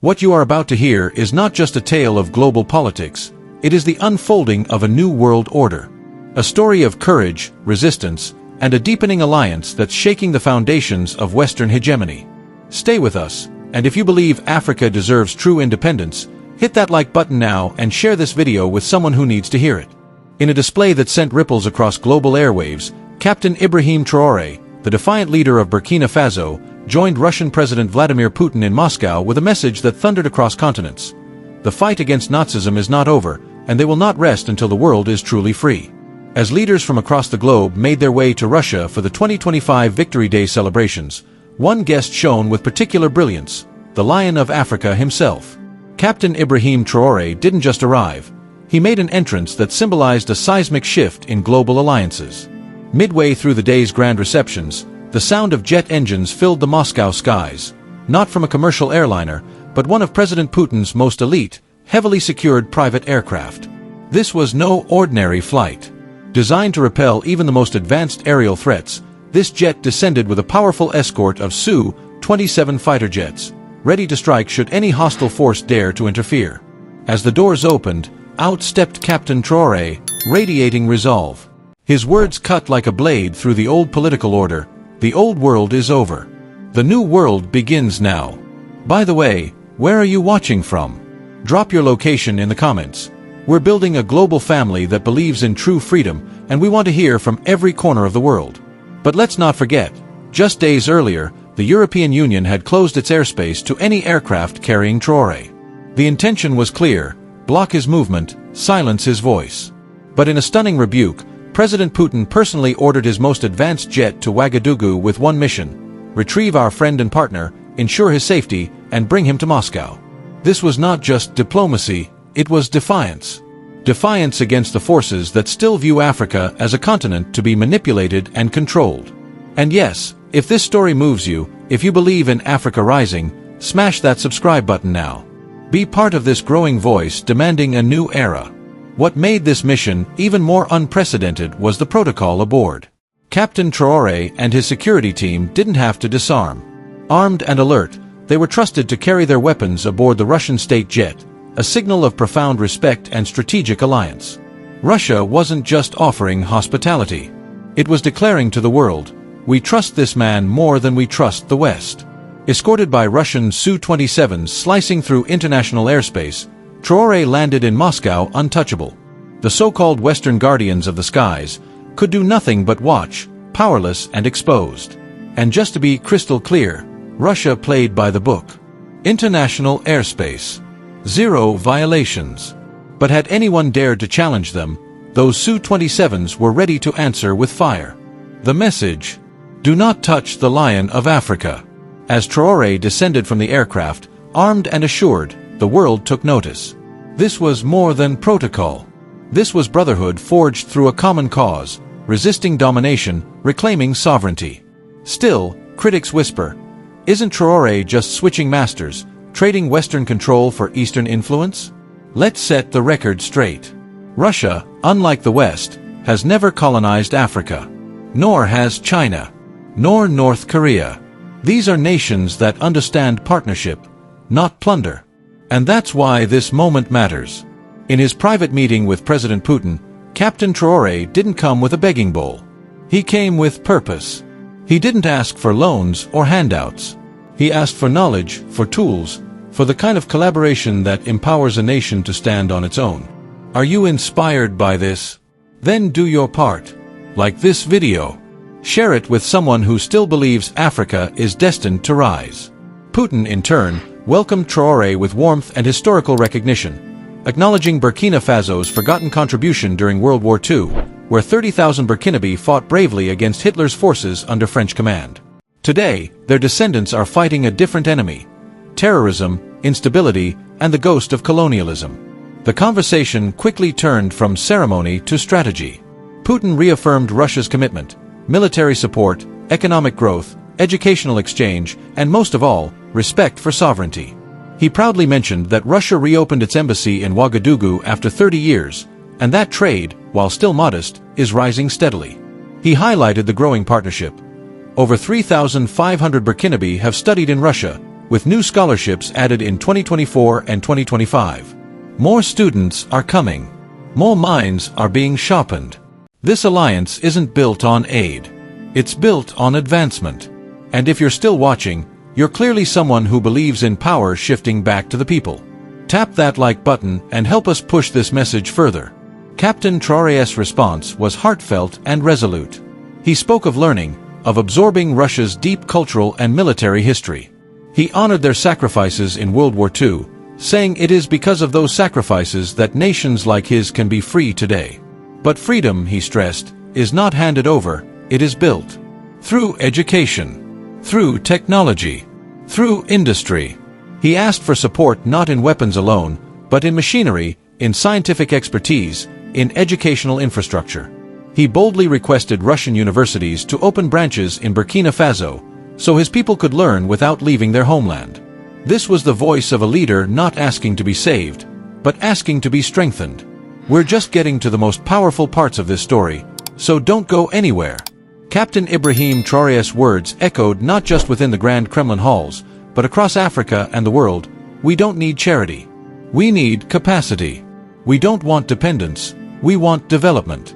What you are about to hear is not just a tale of global politics, it is the unfolding of a new world order. A story of courage, resistance, and a deepening alliance that's shaking the foundations of Western hegemony. Stay with us, and if you believe Africa deserves true independence, hit that like button now and share this video with someone who needs to hear it. In a display that sent ripples across global airwaves, Captain Ibrahim Traoré, the defiant leader of Burkina Faso, joined Russian President Vladimir Putin in Moscow with a message that thundered across continents. The fight against Nazism is not over, and they will not rest until the world is truly free. As leaders from across the globe made their way to Russia for the 2025 Victory Day celebrations, one guest shone with particular brilliance, the Lion of Africa himself. Captain Ibrahim Traoré didn't just arrive. He made an entrance that symbolized a seismic shift in global alliances. Midway through the day's grand receptions, the sound of jet engines filled the Moscow skies, not from a commercial airliner, but one of President Putin's most elite, heavily secured private aircraft. This was no ordinary flight. Designed to repel even the most advanced aerial threats, this jet descended with a powerful escort of Su-27 fighter jets, ready to strike should any hostile force dare to interfere. As the doors opened, out stepped Captain Traoré, radiating resolve. His words cut like a blade through the old political order. The old world is over. The new world begins now. By the way, where are you watching from? Drop your location in the comments. We're building a global family that believes in true freedom, and we want to hear from every corner of the world. But let's not forget, just days earlier, the European Union had closed its airspace to any aircraft carrying Traoré. The intention was clear: block his movement, silence his voice. But in a stunning rebuke, President Putin personally ordered his most advanced jet to Ouagadougou with one mission: retrieve our friend and partner, ensure his safety, and bring him to Moscow. This was not just diplomacy, it was defiance. Defiance against the forces that still view Africa as a continent to be manipulated and controlled. And yes, if this story moves you, if you believe in Africa rising, smash that subscribe button now. Be part of this growing voice demanding a new era. What made this mission even more unprecedented was the protocol aboard. Captain Traoré and his security team didn't have to disarm. Armed and alert, they were trusted to carry their weapons aboard the Russian state jet, a signal of profound respect and strategic alliance. Russia wasn't just offering hospitality. It was declaring to the world, we trust this man more than we trust the West. Escorted by Russian Su-27s slicing through international airspace, Traoré landed in Moscow untouchable. The so-called Western guardians of the skies could do nothing but watch, powerless and exposed. And just to be crystal clear, Russia played by the book. International airspace. Zero violations. But had anyone dared to challenge them, those Su-27s were ready to answer with fire. The message: do not touch the Lion of Africa. As Traoré descended from the aircraft, armed and assured, the world took notice. This was more than protocol. This was brotherhood forged through a common cause, resisting domination, reclaiming sovereignty. Still, critics whisper, isn't Traoré just switching masters, trading Western control for Eastern influence? Let's set the record straight. Russia, unlike the West, has never colonized Africa. Nor has China. Nor North Korea. These are nations that understand partnership, not plunder. And that's why this moment matters. In his private meeting with President Putin, Captain Traoré didn't come with a begging bowl. He came with purpose. He didn't ask for loans or handouts. He asked for knowledge, for tools, for the kind of collaboration that empowers a nation to stand on its own. Are you inspired by this? Then do your part. Like this video. Share it with someone who still believes Africa is destined to rise. Putin, in turn, welcomed Traoré with warmth and historical recognition, acknowledging Burkina Faso's forgotten contribution during World War II, where 30,000 Burkinabe fought bravely against Hitler's forces under French command. Today, their descendants are fighting a different enemy: terrorism, instability, and the ghost of colonialism. The conversation quickly turned from ceremony to strategy. Putin reaffirmed Russia's commitment: military support, economic growth, educational exchange, and most of all, respect for sovereignty. He proudly mentioned that Russia reopened its embassy in Ouagadougou after 30 years, and that trade, while still modest, is rising steadily. He highlighted the growing partnership. Over 3,500 Burkinabe have studied in Russia, with new scholarships added in 2024 and 2025. More students are coming. More minds are being sharpened. This alliance isn't built on aid. It's built on advancement. And if you're still watching, you're clearly someone who believes in power shifting back to the people. Tap that like button and help us push this message further. Captain Traoré's response was heartfelt and resolute. He spoke of learning, of absorbing Russia's deep cultural and military history. He honored their sacrifices in World War II, saying it is because of those sacrifices that nations like his can be free today. But freedom, he stressed, is not handed over, it is built. Through education. Through technology. Through industry. He asked for support not in weapons alone, but in machinery, in scientific expertise, in educational infrastructure. He boldly requested Russian universities to open branches in Burkina Faso, so his people could learn without leaving their homeland. This was the voice of a leader not asking to be saved, but asking to be strengthened. We're just getting to the most powerful parts of this story, so don't go anywhere. Captain Ibrahim Traoré's words echoed not just within the Grand Kremlin halls, but across Africa and the world. We don't need charity. We need capacity. We don't want dependence. We want development.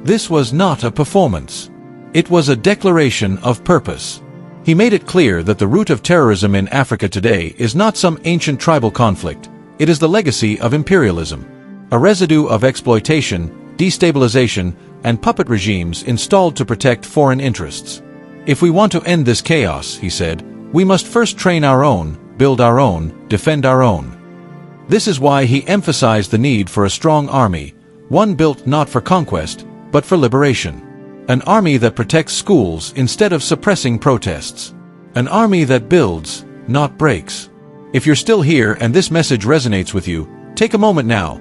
This was not a performance. It was a declaration of purpose. He made it clear that the root of terrorism in Africa today is not some ancient tribal conflict. It is the legacy of imperialism, a residue of exploitation, destabilization, and puppet regimes installed to protect foreign interests. If we want to end this chaos, he said, we must first train our own, build our own, defend our own. This is why he emphasized the need for a strong army, one built not for conquest, but for liberation. An army that protects schools instead of suppressing protests. An army that builds, not breaks. If you're still here and this message resonates with you, take a moment now.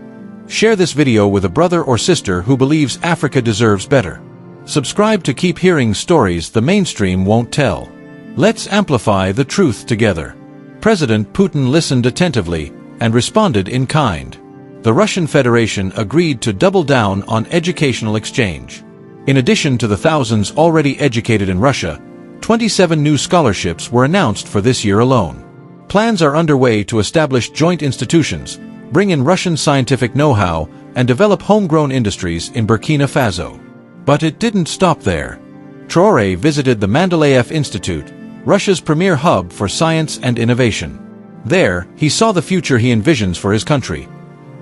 Share this video with a brother or sister who believes Africa deserves better. Subscribe to keep hearing stories the mainstream won't tell. Let's amplify the truth together. President Putin listened attentively and responded in kind. The Russian Federation agreed to double down on educational exchange. In addition to the thousands already educated in Russia, 27 new scholarships were announced for this year alone. Plans are underway to establish joint institutions, bring in Russian scientific know-how, and develop homegrown industries in Burkina Faso. But it didn't stop there. Traoré visited the Mendeleev Institute, Russia's premier hub for science and innovation. There, he saw the future he envisions for his country.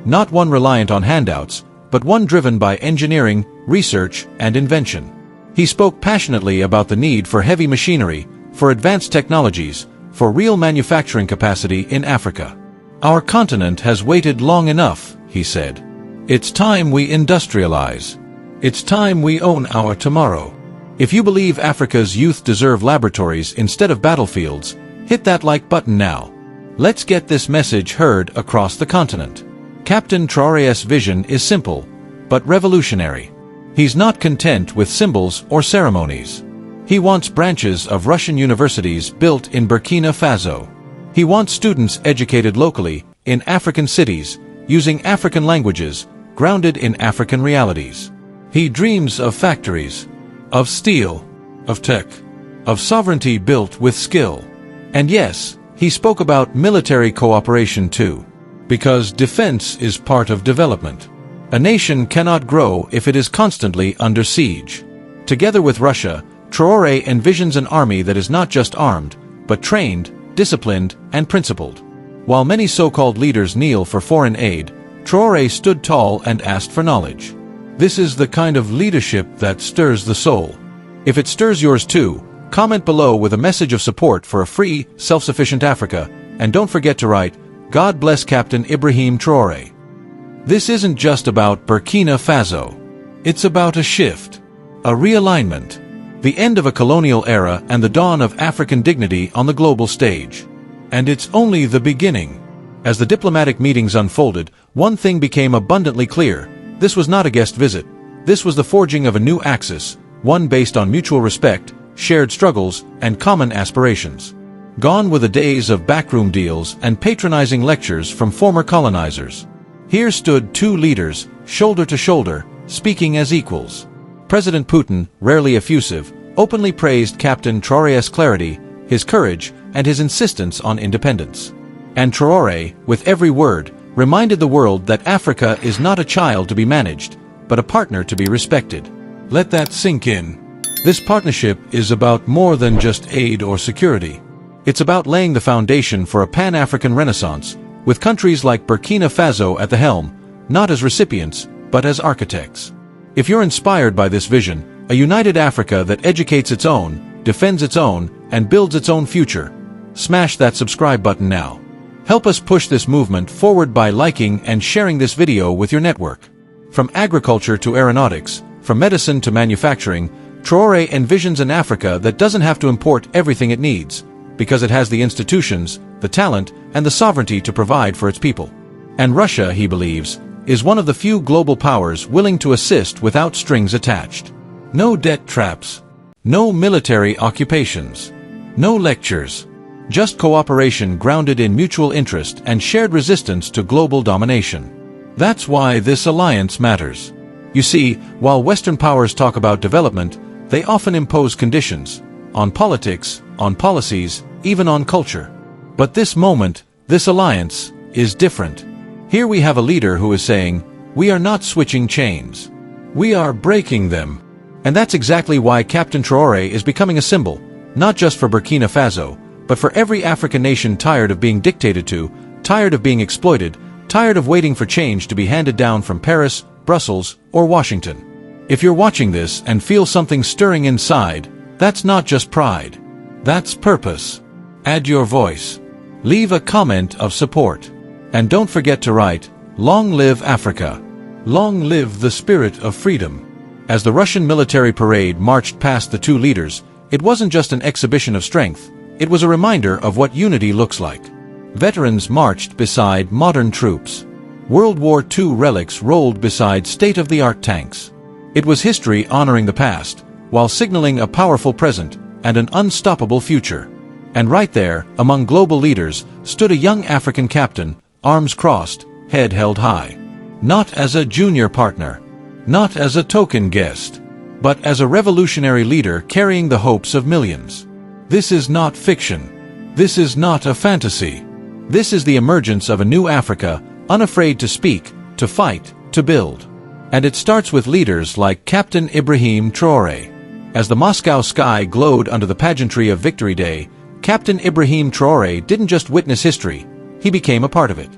Not one reliant on handouts, but one driven by engineering, research, and invention. He spoke passionately about the need for heavy machinery, for advanced technologies, for real manufacturing capacity in Africa. Our continent has waited long enough, he said. It's time we industrialize. It's time we own our tomorrow. If you believe Africa's youth deserve laboratories instead of battlefields, hit that like button now. Let's get this message heard across the continent. Captain Traoré's vision is simple, but revolutionary. He's not content with symbols or ceremonies. He wants branches of Russian universities built in Burkina Faso. He wants students educated locally, in African cities, using African languages, grounded in African realities. He dreams of factories, of steel, of tech, of sovereignty built with skill. And yes, he spoke about military cooperation too. Because defense is part of development. A nation cannot grow if it is constantly under siege. Together with Russia, Traoré envisions an army that is not just armed, but trained, disciplined, and principled. While many so-called leaders kneel for foreign aid, Traoré stood tall and asked for knowledge. This is the kind of leadership that stirs the soul. If it stirs yours too, comment below with a message of support for a free, self-sufficient Africa, and don't forget to write, God bless Captain Ibrahim Traoré. This isn't just about Burkina Faso. It's about a shift, a realignment, the end of a colonial era and the dawn of African dignity on the global stage. And it's only the beginning. As the diplomatic meetings unfolded, one thing became abundantly clear. This was not a guest visit. This was the forging of a new axis, one based on mutual respect, shared struggles, and common aspirations. Gone were the days of backroom deals and patronizing lectures from former colonizers. Here stood two leaders, shoulder to shoulder, speaking as equals. President Putin, rarely effusive, openly praised Captain Traoré's clarity, his courage, and his insistence on independence. And Traoré, with every word, reminded the world that Africa is not a child to be managed, but a partner to be respected. Let that sink in. This partnership is about more than just aid or security. It's about laying the foundation for a Pan-African renaissance, with countries like Burkina Faso at the helm, not as recipients, but as architects. If you're inspired by this vision, a united Africa that educates its own, defends its own, and builds its own future, smash that subscribe button now. Help us push this movement forward by liking and sharing this video with your network. From agriculture to aeronautics, from medicine to manufacturing, Traoré envisions an Africa that doesn't have to import everything it needs, because it has the institutions, the talent, and the sovereignty to provide for its people. And Russia, he believes, is one of the few global powers willing to assist without strings attached. No debt traps. No military occupations. No lectures. Just cooperation grounded in mutual interest and shared resistance to global domination. That's why this alliance matters. You see, while Western powers talk about development, they often impose conditions on politics, on policies, even on culture. But this moment, this alliance, is different. Here we have a leader who is saying, we are not switching chains. We are breaking them. And that's exactly why Captain Traoré is becoming a symbol, not just for Burkina Faso, but for every African nation tired of being dictated to, tired of being exploited, tired of waiting for change to be handed down from Paris, Brussels, or Washington. If you're watching this and feel something stirring inside, that's not just pride. That's purpose. Add your voice. Leave a comment of support. And don't forget to write, "Long live Africa. Long live the spirit of freedom." As the Russian military parade marched past the two leaders, it wasn't just an exhibition of strength, it was a reminder of what unity looks like. Veterans marched beside modern troops. World War II relics rolled beside state-of-the-art tanks. It was history honoring the past, while signaling a powerful present and an unstoppable future. And right there, among global leaders, stood a young African captain, arms crossed, head held high. Not as a junior partner, not as a token guest, but as a revolutionary leader carrying the hopes of millions. This is not fiction. This is not a fantasy. This is the emergence of a new Africa, unafraid to speak, to fight, to build. And it starts with leaders like Captain Ibrahim Traoré. As the Moscow sky glowed under the pageantry of Victory Day, Captain Ibrahim Traoré didn't just witness history, he became a part of it.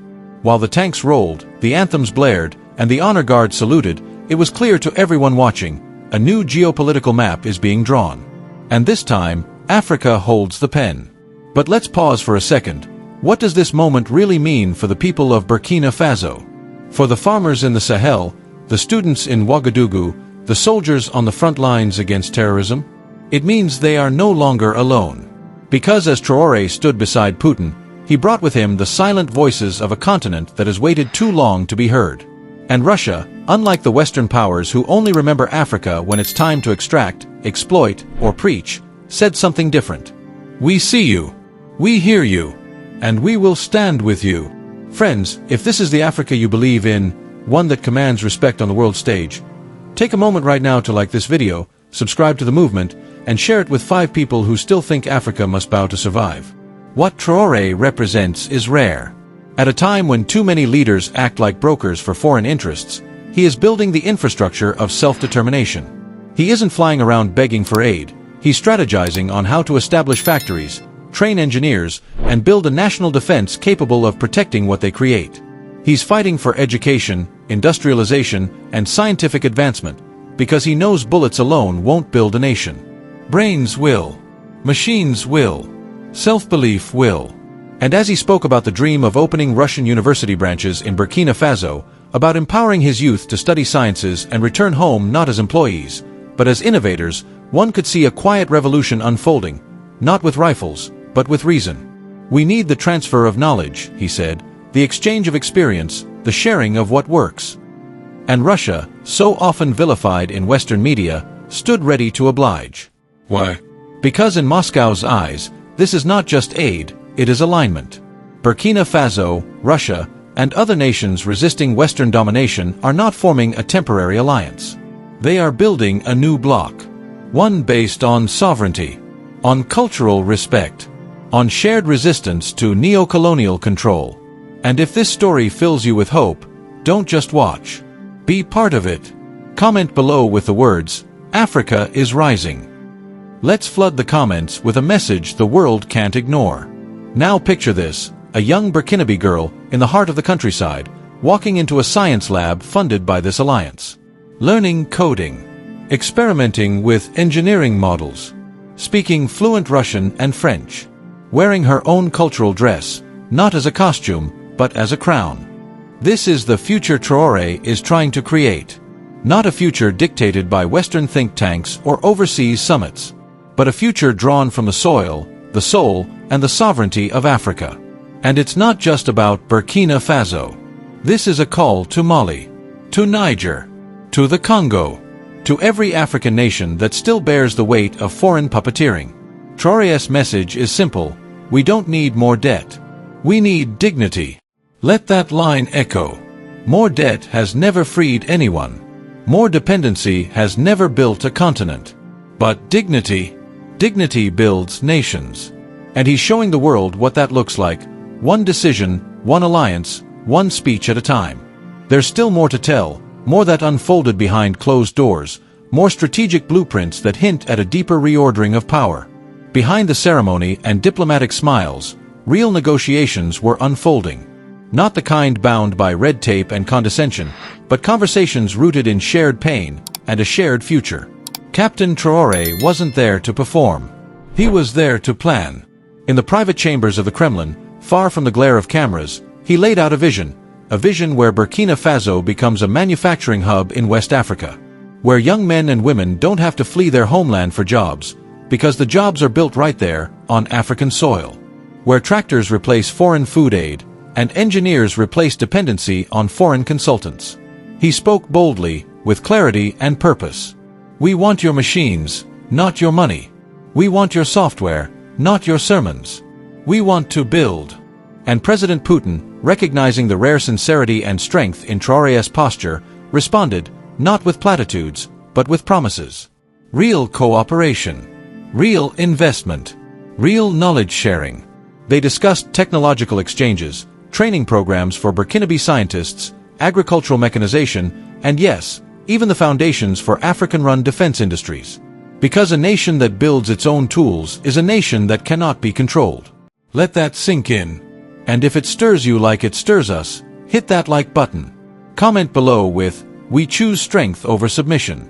While the tanks rolled, the anthems blared, and the honor guard saluted, it was clear to everyone watching, a new geopolitical map is being drawn. And this time, Africa holds the pen. But let's pause for a second. What does this moment really mean for the people of Burkina Faso? For the farmers in the Sahel, the students in Ouagadougou, the soldiers on the front lines against terrorism? It means they are no longer alone. Because as Traoré stood beside Putin, he brought with him the silent voices of a continent that has waited too long to be heard. And Russia, unlike the Western powers who only remember Africa when it's time to extract, exploit, or preach, said something different. We see you. We hear you. And we will stand with you. Friends, if this is the Africa you believe in, one that commands respect on the world stage, take a moment right now to like this video, subscribe to the movement, and share it with 5 people who still think Africa must bow to survive. What Traoré represents is rare. At a time when too many leaders act like brokers for foreign interests, he is building the infrastructure of self-determination. He isn't flying around begging for aid, he's strategizing on how to establish factories, train engineers, and build a national defense capable of protecting what they create. He's fighting for education, industrialization, and scientific advancement, because he knows bullets alone won't build a nation. Brains will. Machines will. Self-belief will. And as he spoke about the dream of opening Russian university branches in Burkina Faso, about empowering his youth to study sciences and return home not as employees, but as innovators, one could see a quiet revolution unfolding, not with rifles, but with reason. We need the transfer of knowledge, he said, the exchange of experience, the sharing of what works. And Russia, so often vilified in Western media, stood ready to oblige. Why? Because in Moscow's eyes, this is not just aid, it is alignment. Burkina Faso, Russia, and other nations resisting Western domination are not forming a temporary alliance. They are building a new bloc. One based on sovereignty, on cultural respect, on shared resistance to neo-colonial control. And if this story fills you with hope, don't just watch. Be part of it. Comment below with the words, "Africa is rising." Let's flood the comments with a message the world can't ignore. Now picture this, a young Burkinabe girl in the heart of the countryside, walking into a science lab funded by this alliance. Learning coding, experimenting with engineering models, speaking fluent Russian and French, wearing her own cultural dress, not as a costume, but as a crown. This is the future Traoré is trying to create. Not a future dictated by Western think tanks or overseas summits, but a future drawn from the soil, the soul, and the sovereignty of Africa. And it's not just about Burkina Faso. This is a call to Mali, to Niger, to the Congo, to every African nation that still bears the weight of foreign puppeteering. Traoré's message is simple: we don't need more debt. We need dignity. Let that line echo. More debt has never freed anyone. More dependency has never built a continent. But dignity builds nations. And he's showing the world what that looks like. One decision, one alliance, one speech at a time. There's still more to tell, more that unfolded behind closed doors, more strategic blueprints that hint at a deeper reordering of power. Behind the ceremony and diplomatic smiles, real negotiations were unfolding. Not the kind bound by red tape and condescension, but conversations rooted in shared pain and a shared future. Captain Traoré wasn't there to perform. He was there to plan. In the private chambers of the Kremlin, far from the glare of cameras, he laid out a vision where Burkina Faso becomes a manufacturing hub in West Africa, where young men and women don't have to flee their homeland for jobs, because the jobs are built right there, on African soil, where tractors replace foreign food aid, and engineers replace dependency on foreign consultants. He spoke boldly, with clarity and purpose. We want your machines, not your money. We want your software, not your sermons. We want to build. And President Putin, recognizing the rare sincerity and strength in Traoré's posture, responded, not with platitudes, but with promises. Real cooperation. Real investment. Real knowledge sharing. They discussed technological exchanges, training programs for Burkinabe scientists, agricultural mechanization, and yes, even the foundations for African-run defense industries. Because a nation that builds its own tools is a nation that cannot be controlled. Let that sink in. And if it stirs you like it stirs us, hit that like button. Comment below with, "We choose strength over submission."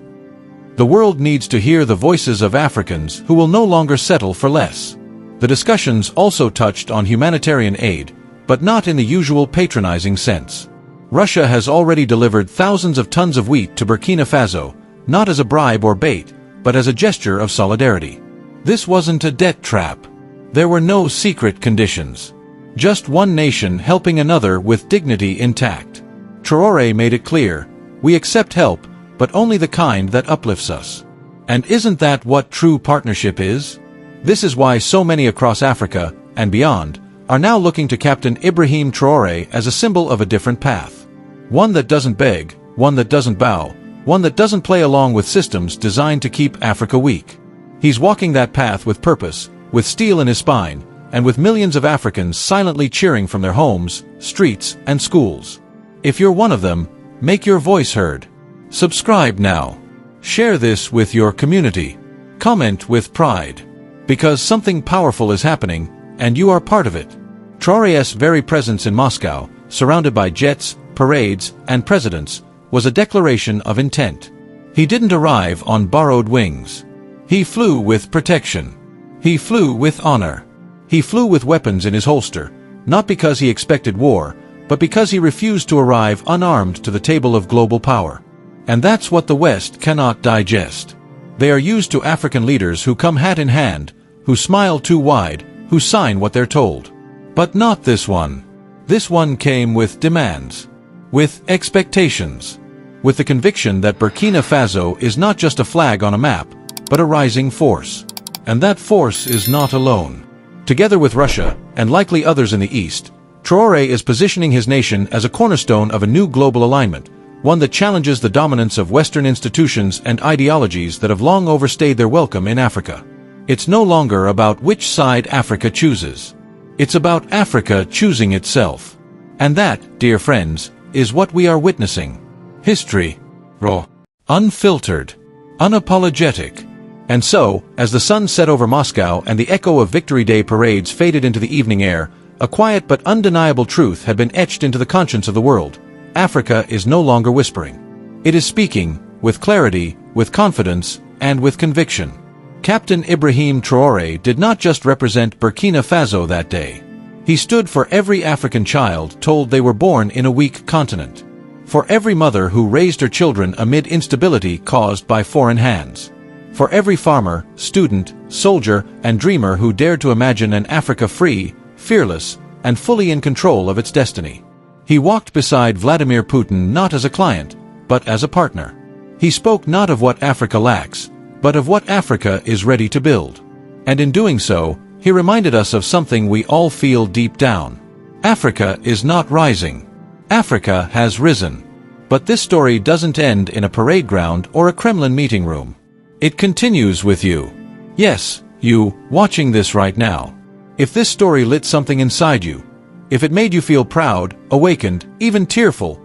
The world needs to hear the voices of Africans who will no longer settle for less. The discussions also touched on humanitarian aid, but not in the usual patronizing sense. Russia has already delivered thousands of tons of wheat to Burkina Faso, not as a bribe or bait, but as a gesture of solidarity. This wasn't a debt trap. There were no secret conditions. Just one nation helping another with dignity intact. Traoré made it clear, we accept help, but only the kind that uplifts us. And isn't that what true partnership is? This is why so many across Africa, and beyond, are now looking to Captain Ibrahim Traoré as a symbol of a different path. One that doesn't beg, one that doesn't bow, one that doesn't play along with systems designed to keep Africa weak. He's walking that path with purpose, with steel in his spine, and with millions of Africans silently cheering from their homes, streets, and schools. If you're one of them, make your voice heard. Subscribe now. Share this with your community. Comment with pride. Because something powerful is happening, and you are part of it. Traoré's very presence in Moscow, surrounded by jets, parades, and presidents, was a declaration of intent. He didn't arrive on borrowed wings. He flew with protection. He flew with honor. He flew with weapons in his holster, not because he expected war, but because he refused to arrive unarmed to the table of global power. And that's what the West cannot digest. They are used to African leaders who come hat in hand, who smile too wide, who sign what they're told. But not this one. This one came with demands, with expectations, with the conviction that Burkina Faso is not just a flag on a map, but a rising force. And that force is not alone. Together with Russia, and likely others in the East, Traoré is positioning his nation as a cornerstone of a new global alignment, one that challenges the dominance of Western institutions and ideologies that have long overstayed their welcome in Africa. It's no longer about which side Africa chooses. It's about Africa choosing itself. And that, dear friends, is what we are witnessing. History. Raw. Unfiltered. Unapologetic. And so, as the sun set over Moscow and the echo of Victory Day parades faded into the evening air, a quiet but undeniable truth had been etched into the conscience of the world. Africa is no longer whispering. It is speaking, with clarity, with confidence, and with conviction. Captain Ibrahim Traore did not just represent Burkina Faso that day. He stood for every African child told they were born in a weak continent. For every mother who raised her children amid instability caused by foreign hands. For every farmer, student, soldier, and dreamer who dared to imagine an Africa free, fearless, and fully in control of its destiny. He walked beside Vladimir Putin not as a client, but as a partner. He spoke not of what Africa lacks, but of what Africa is ready to build. And in doing so, he reminded us of something we all feel deep down. Africa is not rising. Africa has risen. But this story doesn't end in a parade ground or a Kremlin meeting room. It continues with you. Yes, you, watching this right now. If this story lit something inside you, if it made you feel proud, awakened, even tearful,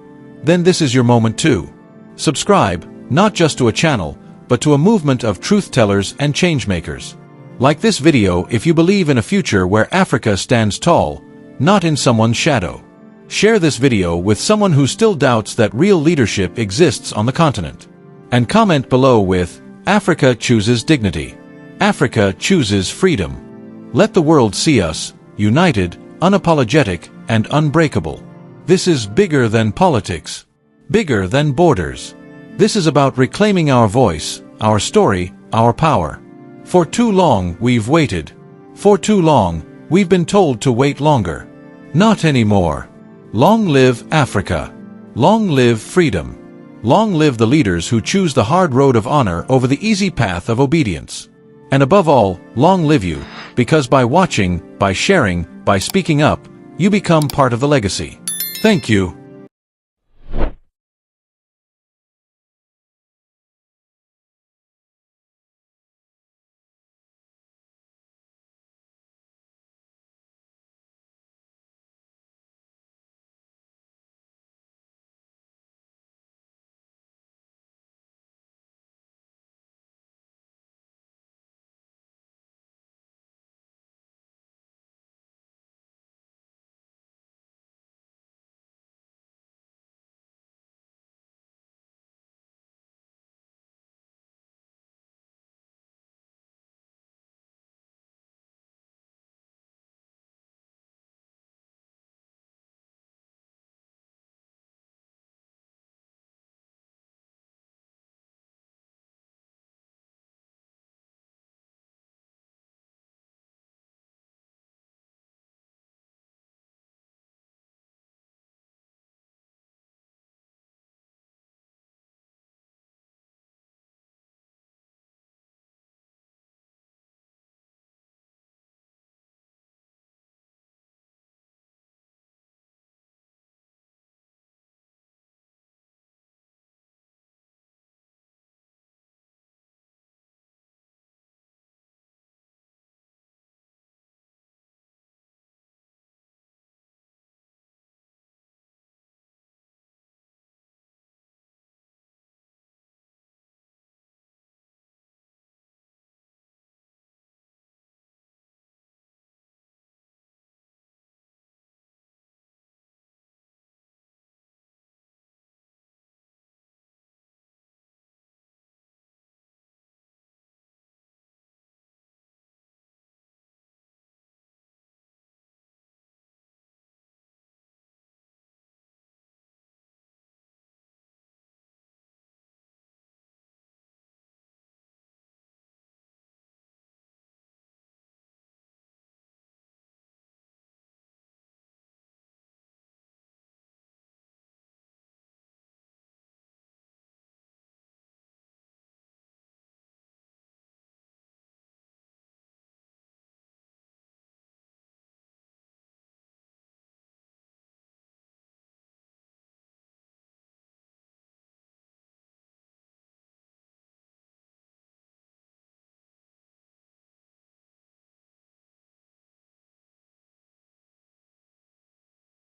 then this is your moment too. Subscribe, not just to a channel, but to a movement of truth-tellers and change-makers. Like this video if you believe in a future where Africa stands tall, not in someone's shadow. Share this video with someone who still doubts that real leadership exists on the continent. And comment below with, Africa chooses dignity. Africa chooses freedom. Let the world see us, united, unapologetic, and unbreakable. This is bigger than politics. Bigger than borders. This is about reclaiming our voice, our story, our power. For too long we've waited. For too long, we've been told to wait longer. Not anymore. Long live Africa. Long live freedom. Long live the leaders who choose the hard road of honor over the easy path of obedience. And above all, long live you, because by watching, by sharing, by speaking up, you become part of the legacy. Thank you.